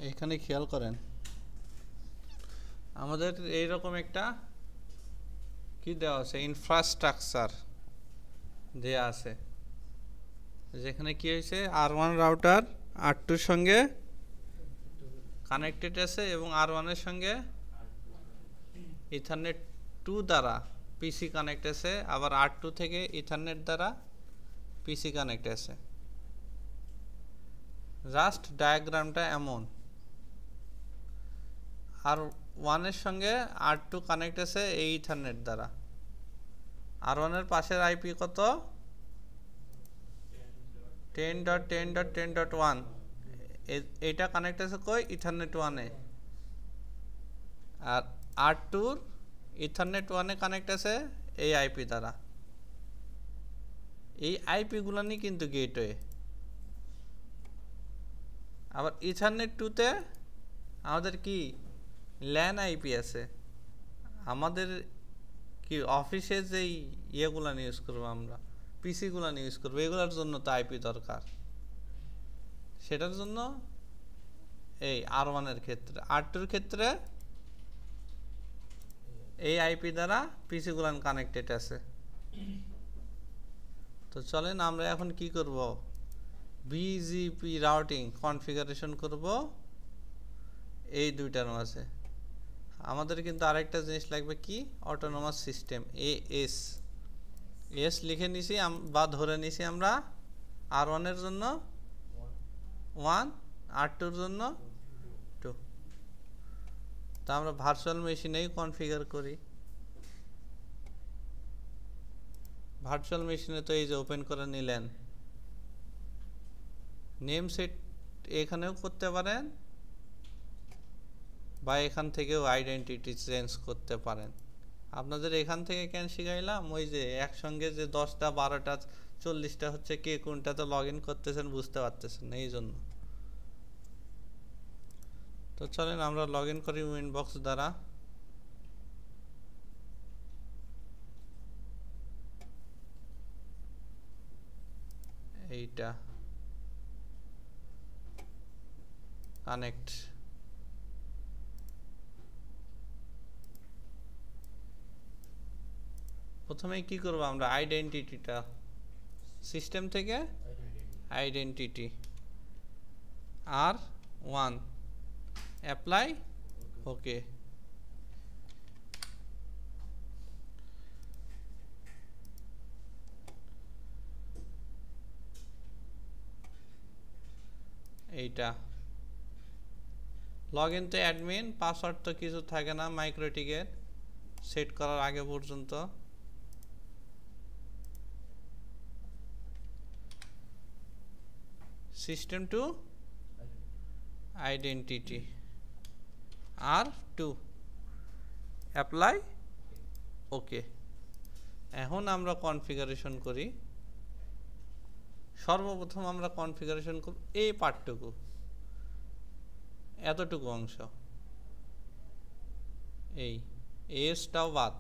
এখানে খেয়াল করেন আমাদের এইরকম একটা কি দেওয়া আছে, ইনফ্রাস্ট্রাকচার দেয়া আছে, যেখানে কি হয়েছে R1 রাউটার R2 সঙ্গে কানেক্টেড আছে এবং R1 এর সঙ্গে ইথারনেট 2 দ্বারা পিসি কানেক্ট আছে, আবার R2 থেকে ইথারনেট দ্বারা পিসি কানেক্ট আছে। জাস্ট ডায়াগ্রামটা এমন, R1 এর সঙ্গে R2 কানেক্ট আছে এই ইথারনেট দ্বারা। R1 এর পাশের আইপি কত? 10.10.10.1। এটা কানেক্ট আছে কই? ইথারনেট 1 এ। আর R2 ইথারনেট 1 এ কানেক্ট আছে এই আইপি দ্বারা। এই আইপি গুলানি কিন্তু গেটওয়ে। আবার ইথারনেট 2 তে আমাদের কি ল্যান আইপি আছে। আমাদের কি অফিসে যেই ইয়েগুলান ইউজ করবো আমরা, পিসি গুলান ইউজ করবো, এগুলোর জন্য তো আইপি দরকার। সেটার জন্য এই R1 এর ক্ষেত্রে, R2 এর ক্ষেত্রে এই আইপি দ্বারা পিসি গুলান কানেক্টেড আছে। তো চলেন আমরা এখন কি করব, বিজিপি রাউটিং কনফিগারেশন করব এই দুইটার মাঝে। আমাদের কিন্তু আরেকটা জিনিস লাগবে, কি? Autonomous system, as. এস লিখে নিছি বা ধরে নিছি আমরা R1 এর জন্য 1, R2 এর জন্য 2। তা আমরা ভার্চুয়াল মেশিনেই কনফিগার করি। ভার্চুয়াল মেশিনে তো এই যে ওপেন করে নিলেন, নেম সেট এখানেও করতে পারেন বা এখান থেকেও আইডেন্টিটি চেঞ্জ করতে পারেন। আপনাদের এখান থেকে কেন শিখাইলাম, ওই যে একসঙ্গে যে 10টা 12টা 40টা হচ্ছে, কে কোনটাতে লগ ইন করতেছেন বুঝতে পারতেছেন না, এই জন্য। তো চলেন আমরা লগ ইন করি উইনবক্স দ্বারা। এইটা কানেক্ট। প্রথমে কি করব আমরা, আইডেন্টিটিটা সিস্টেম থেকে আইডেন্টিটি R1 অ্যাপ্লাই, ওকে। এইটা লগ ইন তো অ্যাডমিন, পাসওয়ার্ড তো কিছু থাকে না মাইক্রোটিকের সেট করার আগে পর্যন্ত। System to identity R2 apply, okay. এখন আমরা কনফিগারেশন করি। সর্বপ্রথম আমরা কনফিগারেশন করব এই পার্টটুকু, এতটুকু অংশ, এই এসটাও বাদ।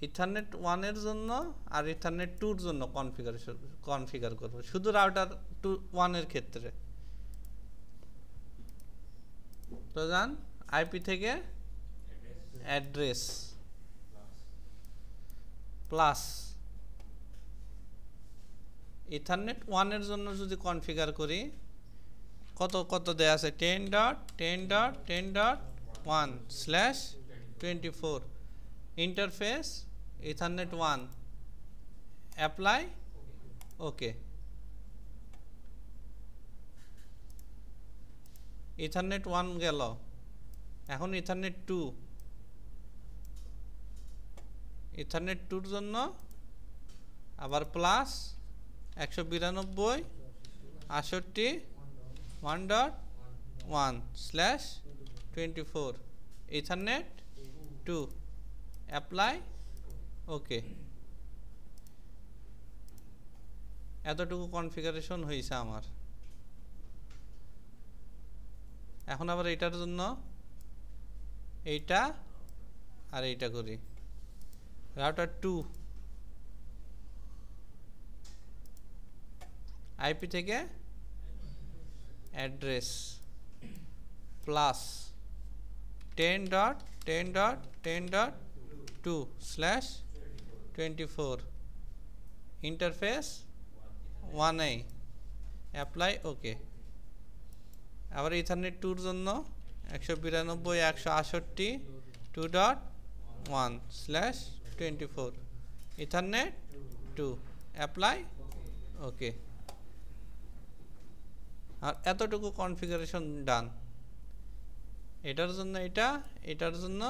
ইথারনেট 1 এর জন্য আর ইথারনেট 2 এর জন্য কনফিগার করব, শুধু রাউটার 1 এর ক্ষেত্রে। তো যান আইপি থেকে অ্যাড্রেস প্লাস ইথারনেট 1 এর জন্য যদি কনফিগার করি, কত কত দেয়া আছে, 10.10.10.1/24 ইন্টারফেস ইথারনেট 1 অ্যাপ্লাই, ওকে। ইথারনেট 1 গেল, এখন ইথারনেট 2, ইথারনেট 2 এর জন্য আবার প্লাস 192.168.1/24 ইথারনেট 2 অ্যাপ্লাই, ওকে। এতটুকু কনফিগারেশন হয়েছে আমার। এখন আবার এটার জন্য এইটা আর এইটা করি, রাউটার 2 আইপি থেকে address plus 10.10.10.2/24 interface 1A apply okay. আবার ইথারনেট 2 এর জন্য 192.168.2.1/24 ইথারনেট 2 অ্যাপ্লাই ওকে। আর এতটুকু কনফিগারেশন ডান। এটার জন্য এটা, এটার জন্য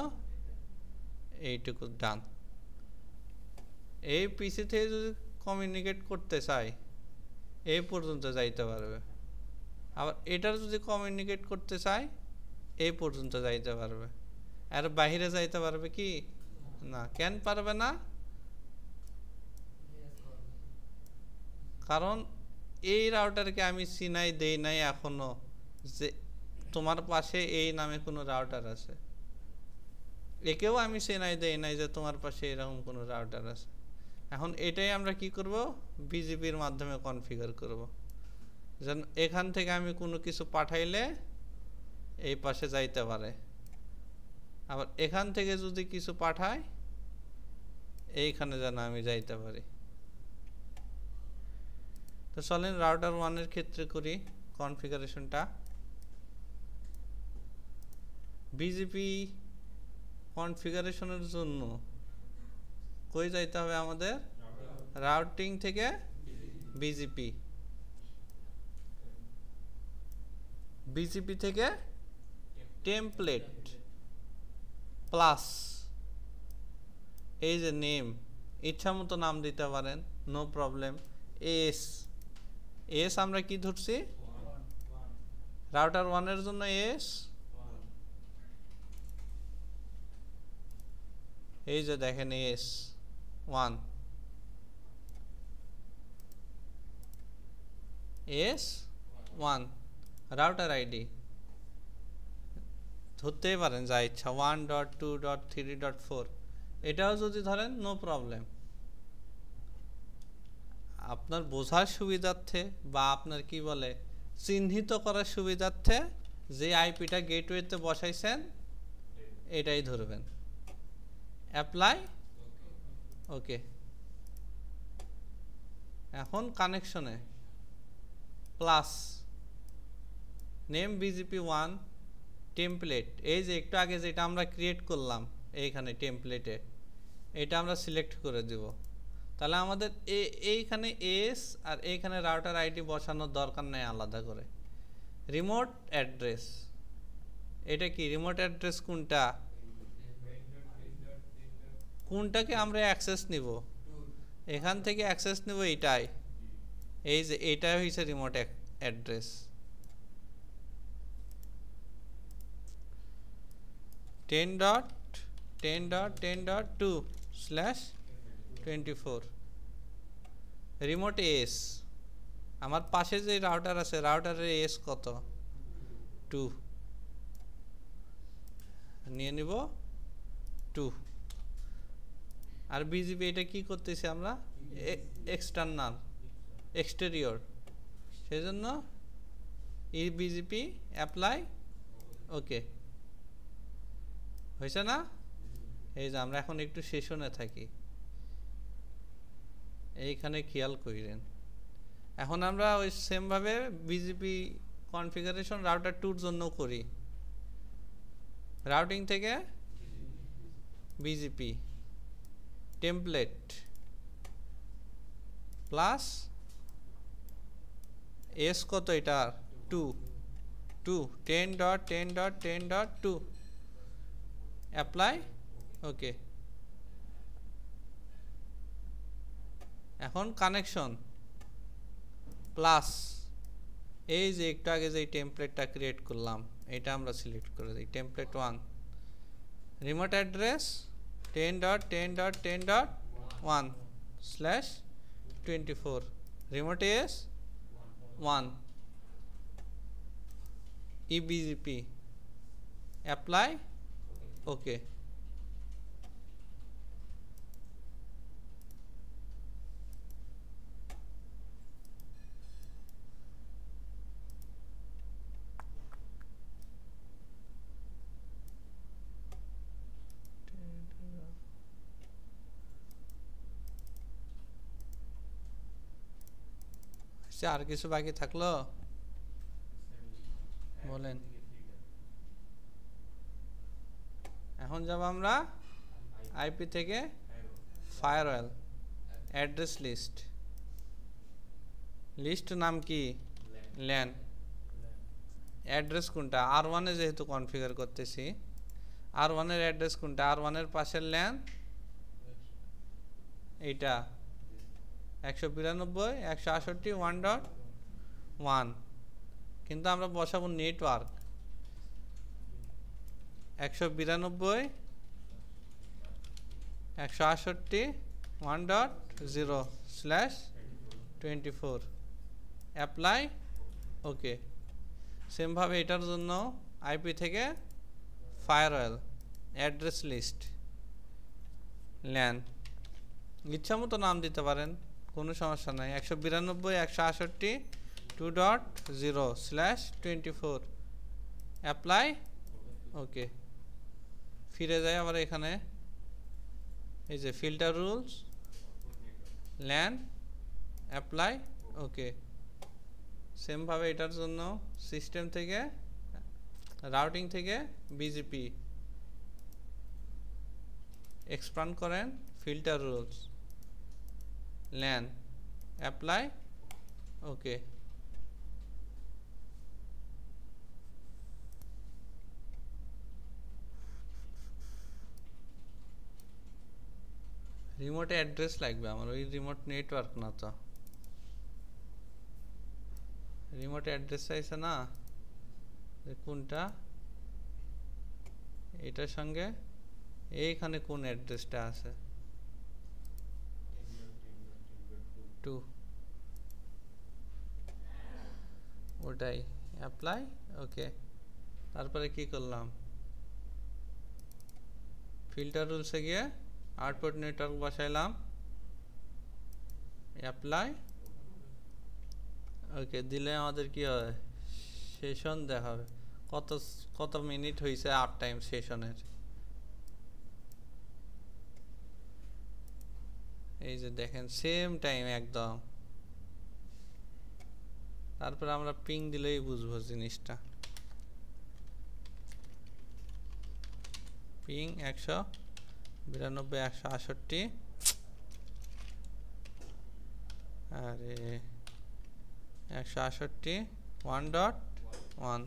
এইটুকু ডান। এই পিসি থেকে যদি কমিউনিকেট করতে চাই এই পর্যন্ত যাইতে পারবে, আবার এটার যদি কমিউনিকেট করতে চাই এই পর্যন্ত যাইতে পারবে, আর বাইরে যাইতে পারবে কি না? কেন পারবে না? কারণ এই রাউটারকে আমি চিনাই দেই নাই এখনো যে তোমার পাশে এই নামে কোনো রাউটার আছে, একেও আমি চিনাই দেই নাই যে তোমার পাশে এরকম কোনো রাউটার আছে। এখন এটাই আমরা কি করব, বিজিপির মাধ্যমে কনফিগার করব, যেন এখান থেকে আমি কোনো কিছু পাঠাইলে এই পাশে যাইতে পারে, আবার এখান থেকে যদি কিছু পাঠাই এইখানে যেন আমি যাইতে পারি। তো চলেন রাউটার 1 এর ক্ষেত্রে করি কনফিগারেশনটা। বিজিপি কনফিগারেশনের জন্য কই যাইতে হবে আমাদের? রাউটিং থেকে বিজিপি, বিজিপি থেকে টেমপ্লেট প্লাস এই যে নেম, ইচ্ছা মতো নাম দিতে পারেন, নো প্রবলেম। এস, এস আমরা কি ধরছি? রাউটার 1 এর জন্য এস, এই যে দেখেন এস 1, এস 1 রাউটার আইডি ধরতেই পারেন যা ইচ্ছা, 1.2.3.4 এটাও যদি ধরেন নো প্রবলেম। আপনার বোঝার সুবিধার্থে বা আপনার কি বলে চিহ্নিত করার সুবিধার্থে যে আইপিটা গেটওয়েতে বসাইছেন এটাই ধরবেন। Apply okay. এখন কানেকশনে প্লাস নেম বিজিপি 1 টেমপ্লেট, এই যে একটু আগে যেটা আমরা ক্রিয়েট করলাম এইখানে টেমপ্লেটে, এটা আমরা সিলেক্ট করে দিব। তাহলে আমাদের এইখানে এস আর এইখানে রাউটার আইডি বসানোর দরকার নেই আলাদা করে। রিমোট অ্যাড্রেস, এটা কি রিমোট অ্যাড্রেস? কোনটা কোনটাকে আমরা অ্যাক্সেস নিব? এখান থেকে অ্যাক্সেস নিব এইটাই, এই যে এইটাই হইছে রিমোট অ্যাড্রেস। 10.10.10.2/24 remote S. আমার পাশে যে রাউটার আছে রাউটারের এস কত? 2 নিয়ে নিব 2। আর বিজিপি এটা কি করতেছি আমরা? এক্সটার্নাল, এক্সটেরিয়র, সেজন্য ই বিজিপি অ্যাপ্লাই ওকে। হয়েছে না? এই যে আমরা এখন একটু সেশনে থাকি, এইখানে খেয়াল করেন। এখন আমরা ওই সেমভাবে বিজিপি কনফিগারেশন রাউটার 2 এর জন্য করি। রাউটিং থেকে বিজিপি টেমপ্লেট প্লাস এস কত এটা? 2 10.10.10.2 অ্যাপ্লাই ওকে। এখন কানেকশন প্লাস এই যে একটু আগে যে টেমপ্লেটটা ক্রিয়েট করলাম এটা আমরা সিলেক্ট করে দিই, template 1 remote address 10.10.10.1/24 remote AS 1 eBGP apply okay. আসছে, আর কিছু বাকি থাকলো বলেন। এখন যাব আমরা আইপি থেকে ফায়ারওয়াল অ্যাড্রেস লিস্ট। লিস্ট নাম কি? ল্যান। অ্যাড্রেস কোনটা? R1 এ যেহেতু কনফিগার করতেছি, R1 এর অ্যাড্রেস কোনটা? R1 এর পাশের ল্যান এইটা 192.168.1.1, কিন্তু আমরা বসাবো নেটওয়ার্ক 192.168.1.0/24 অ্যাপ্লাই ওকে। সেমভাবে এটার জন্য আইপি থেকে ফায়ারওয়াল অ্যাড্রেস লিস্ট ল্যান, ইচ্ছা মতো নাম দিতে পারেন, কোনো সমস্যা নাই। 192.168.2.0/24 অ্যাপ্লাই ওকে। ফিরে যাই আবার এখানে, এই যে filter rules LAN apply okay. সেমভাবে এটার জন্য সিস্টেম থেকে রাউটিং থেকে বিজিপি এক্সপ্যান্ড করেন filter rules LAN apply okay. রিমোটে অ্যাড্রেস লাগবে আমার, ওই রিমোট নেটওয়ার্ক না তো, রিমোট অ্যাড্রেস চাইছে না কোনটা, এটার সঙ্গে এইখানে কোন অ্যাড্রেসটা আছে 2, ওটাই অ্যাপ্লাই ওকে। তারপরে কি করলাম, ফিল্টার রুলসে গিয়ে আউটপুট নেটওয়ার্ক বসাইলাম অ্যাপ্লাই ওকে। দিলে আমাদের কি হয়, সেশন দেখাবে কত কত মিনিট হয়েছে আপ টাইম সেশনের। এই যে দেখেন সেম টাইম একদম। তারপর আমরা পিং দিলেই বুঝবো জিনিসটা, পিং 192.168 আরে 168.1.1